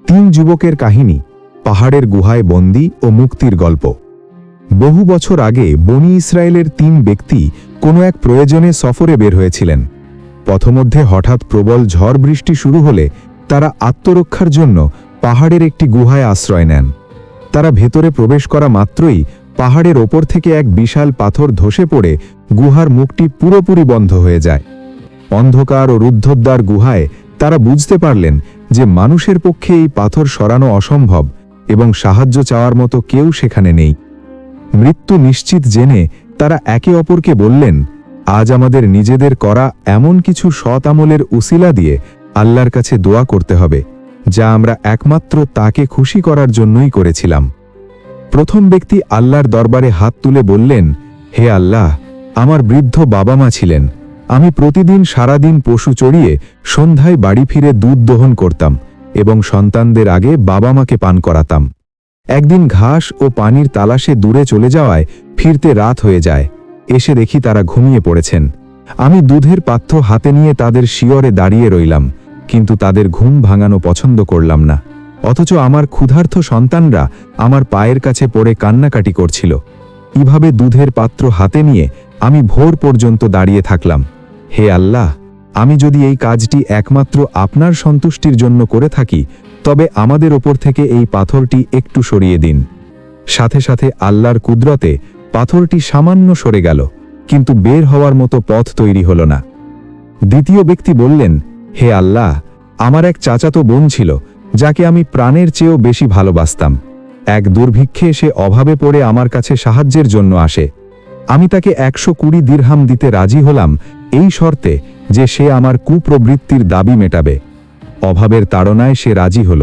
তিন যুবকের কাহিনী, পাহাড়ের গুহায় বন্দী ও মুক্তির গল্প। বহু বছর আগে বনি ইসরায়েলের তিন ব্যক্তি কোনো এক প্রয়োজনে সফরে বের হয়েছিলেন। পথমধ্যে হঠাৎ প্রবল ঝড় বৃষ্টি শুরু হলে তারা আত্মরক্ষার জন্য পাহাড়ের একটি গুহায় আশ্রয় নেন। তারা ভেতরে প্রবেশ করা মাত্রই পাহাড়ের ওপর থেকে এক বিশাল পাথর ধসে পড়ে গুহার মুখটি পুরোপুরি বন্ধ হয়ে যায়। অন্ধকার ও রুদ্ধদ্বার গুহায় তারা বুঝতে পারলেন যে মানুষের পক্ষে এই পাথর সরানো অসম্ভব এবং সাহায্য চাওয়ার মতো কেউ সেখানে নেই। মৃত্যু নিশ্চিত জেনে তারা একে অপরকে বললেন, আজ আমাদের নিজেদের করা এমন কিছু সৎ আমলের উসিলা দিয়ে আল্লাহর কাছে দোয়া করতে হবে, যা আমরা একমাত্র তাকে খুশি করার জন্যই করেছিলাম। প্রথম ব্যক্তি আল্লাহর দরবারে হাত তুলে বললেন, হে আল্লাহ, আমার বৃদ্ধ বাবা মা ছিলেন। আমি প্রতিদিন সারাদিন পশু চড়িয়ে সন্ধ্যায় বাড়ি ফিরে দুধ দোহন করতাম এবং সন্তানদের আগে বাবা মাকে পান করাতাম। একদিন ঘাস ও পানির তালাশে দূরে চলে যাওয়ায় ফিরতে রাত হয়ে যায়। এসে দেখি তারা ঘুমিয়ে পড়েছেন। আমি দুধের পাত্র হাতে নিয়ে তাদের শিয়রে দাঁড়িয়ে রইলাম, কিন্তু তাদের ঘুম ভাঙানো পছন্দ করলাম না। অথচ আমার ক্ষুধার্ত সন্তানরা আমার পায়ের কাছে পড়ে কান্নাকাটি করছিল। এভাবে দুধের পাত্র হাতে নিয়ে আমি ভোর পর্যন্ত দাঁড়িয়ে থাকলাম। হে আল্লাহ, আমি যদি এই কাজটি একমাত্র আপনার সন্তুষ্টির জন্য করে থাকি, তবে আমাদের ওপর থেকে এই পাথরটি একটু সরিয়ে দিন। সাথে সাথে আল্লাহর কুদরতে পাথরটি সামান্য সরে গেল, কিন্তু বের হওয়ার মতো পথ তৈরি হল না। দ্বিতীয় ব্যক্তি বললেন, হে আল্লাহ, আমার এক চাচাতো বোন ছিল, যাকে আমি প্রাণের চেয়েও বেশি ভালোবাসতাম। এক দুর্ভিক্ষে সে অভাবে পড়ে আমার কাছে সাহায্যের জন্য আসে। আমি তাকে 120 দিরহাম দিতে রাজি হলাম, এই শর্তে যে সে আমার কুপ্রবৃত্তির দাবি মেটাবে। অভাবের তাড়নায় সে রাজি হল,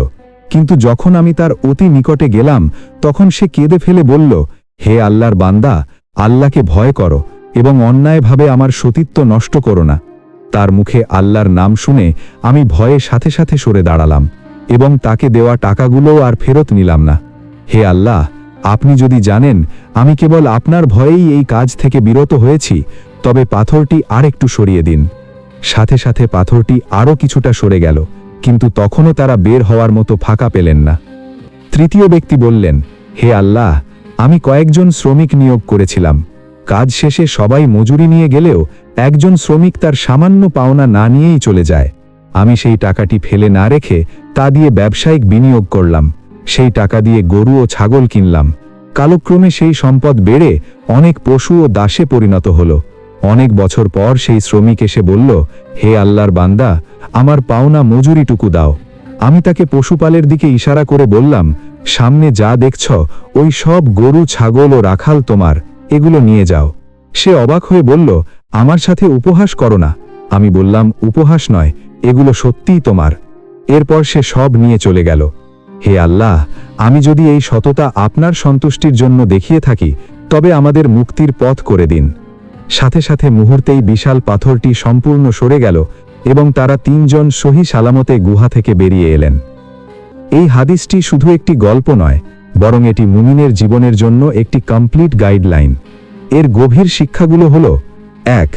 কিন্তু যখন আমি তার অতি নিকটে গেলাম তখন সে কেঁদে ফেলে বলল, হে আল্লাহর বান্দা, আল্লাহকে ভয় করো এবং অন্যায়ভাবে আমার সতীত্ব নষ্ট করো না। তার মুখে আল্লাহর নাম শুনে আমি ভয়ে সাথে সাথে সরে দাঁড়ালাম এবং তাকে দেওয়া টাকাগুলোও আর ফেরত নিলাম না। হে আল্লাহ, আপনি যদি জানেন আমি কেবল আপনার ভয়েই এই কাজ থেকে বিরত হয়েছি, তবে পাথরটি আর একটু সরিয়ে দিন। সাথে সাথে পাথরটি আরও কিছুটা সরে গেল, কিন্তু তখনও তারা বের হওয়ার মতো ফাঁকা পেলেন না। তৃতীয় ব্যক্তি বললেন, হে আল্লাহ, আমি কয়েকজন শ্রমিক নিয়োগ করেছিলাম। কাজ শেষে সবাই মজুরি নিয়ে গেলেও একজন শ্রমিক তার সামান্য পাওনা না নিয়েই চলে যায়। আমি সেই টাকাটি ফেলে না রেখে তা দিয়ে ব্যবসায়িক বিনিয়োগ করলাম। সেই টাকা দিয়ে গরু ও ছাগল কিনলাম। কালক্রমে সেই সম্পদ বেড়ে অনেক পশু ও দাসে পরিণত হল। অনেক বছর পর সেই শ্রমিক এসে বলল, হে আল্লাহর বান্দা, আমার পাওনা মজুরিটুকু দাও। আমি তাকে পশুপালের দিকে ইশারা করে বললাম, সামনে যা দেখছ ওই সব গরু, ছাগল ও রাখাল তোমার, এগুলো নিয়ে যাও। সে অবাক হয়ে বলল, আমার সাথে উপহাস করো না। আমি বললাম, উপহাস নয়, এগুলো সত্যিই তোমার। এরপর সে সব নিয়ে চলে গেল। হে আল্লাহ, আমি যদি এই সততা আপনার সন্তুষ্টির জন্য দেখিয়ে থাকি, তবে আমাদের মুক্তির পথ করে দিন। সাথে সাথে মুহূর্তেই বিশাল পাথরটি সম্পূর্ণ সরে গেল এবং তারা তিনজন সহি সালামতে গুহা থেকে বেরিয়ে এলেন। এই হাদিসটি শুধু একটি গল্প নয়, বরং এটি মুমিনের জীবনের জন্য একটি কমপ্লিট গাইডলাইন। এর গভীর শিক্ষাগুলো হল: 1.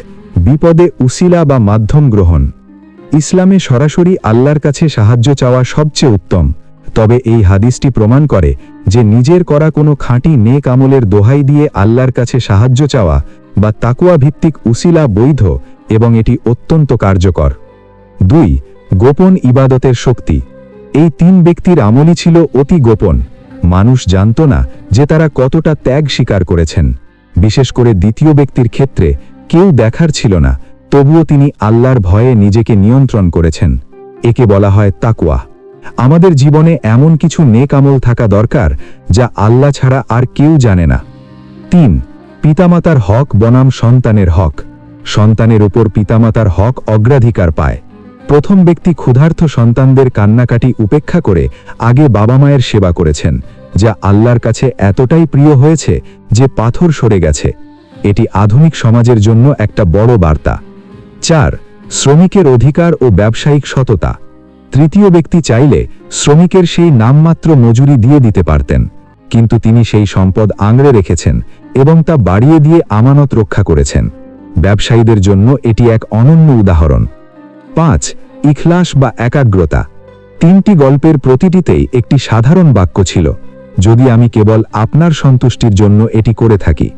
বিপদে উসিলা বা মাধ্যম গ্রহণ। ইসলামে সরাসরি আল্লাহর কাছে সাহায্য চাওয়া সবচেয়ে উত্তম, তবে এই হাদিসটি প্রমাণ করে যে নিজের করা কোনো খাঁটি নেক আমলের দোহাই দিয়ে আল্লাহর কাছে সাহায্য চাওয়া বা তাকওয়া ভিত্তিক উসিলা বৈধ এবং এটি অত্যন্ত কার্যকর। 2. গোপন ইবাদতের শক্তি। এই তিন ব্যক্তির আমলই ছিল অতি গোপন। মানুষ জানত না যে তারা কতটা ত্যাগ স্বীকার করেছেন। বিশেষ করে দ্বিতীয় ব্যক্তির ক্ষেত্রে কেউ দেখার ছিল না, তবুও তিনি আল্লাহর ভয়ে নিজেকে নিয়ন্ত্রণ করেছেন। একে বলা হয় তাকওয়া। আমাদের জীবনে এমন কিছু নেক আমল থাকা দরকার যা আল্লাহ ছাড়া আর কেউ জানে না। 3. পিতামাতার হক বনাম সন্তানের হক। সন্তানের উপর পিতামাতার হক অগ্রাধিকার পায়। প্রথম ব্যক্তি ক্ষুধার্ত সন্তানদের কান্নাকাটি উপেক্ষা করে আগে বাবা মায়ের সেবা করেছেন, যা আল্লাহর কাছে এতটাই প্রিয় হয়েছে যে পাথর সরে গেছে। এটি আধুনিক সমাজের জন্য একটা বড় বার্তা। 4. শ্রমিকের অধিকার ও ব্যবসায়িক সততা। তৃতীয় ব্যক্তি চাইলে শ্রমিকের সেই নামমাত্র মজুরি দিয়ে দিতে পারতেন, কিন্তু তিনি সেই সম্পদ আংড়ে রেখেছেন এবং তা বাড়িয়ে দিয়ে আমানত রক্ষা করেছেন। ব্যবসায়ীদের জন্য এটি এক অনন্য উদাহরণ। 5. ইখলাস বা একাগ্রতা। তিনটি গল্পের প্রতিটিতেই একটি সাধারণ বাক্য ছিল, যদি আমি কেবল আপনার সন্তুষ্টির জন্য এটি করে থাকি।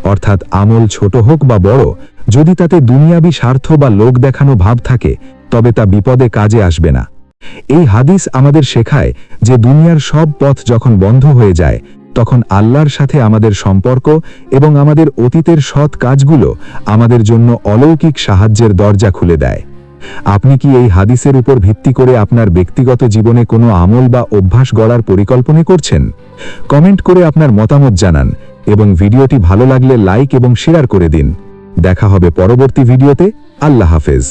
অর্থাৎ আমল ছোট হোক বা বড়, যদি তাতে দুনিয়াবি স্বার্থ বা লোক দেখানো ভাব থাকে, তবে তা বিপদে কাজে আসবে না। এই হাদিস আমাদের শেখায় যে দুনিয়ার সব পথ যখন বন্ধ হয়ে যায়, তখন আল্লাহর সাথে আমাদের সম্পর্ক এবং আমাদের অতীতের সৎ কাজগুলো আমাদের জন্য অলৌকিক সাহায্যের দরজা খুলে দেয়। আপনি কি এই হাদিসের উপর ভিত্তি করে আপনার ব্যক্তিগত জীবনে কোনো আমল বা অভ্যাস গড়ার পরিকল্পনা করছেন? কমেন্ট করে আপনার মতামত জানান এবং ভিডিওটি ভালো লাগলে লাইক এবং শেয়ার করে দিন। দেখা হবে পরবর্তী ভিডিওতে। আল্লাহ হাফেজ।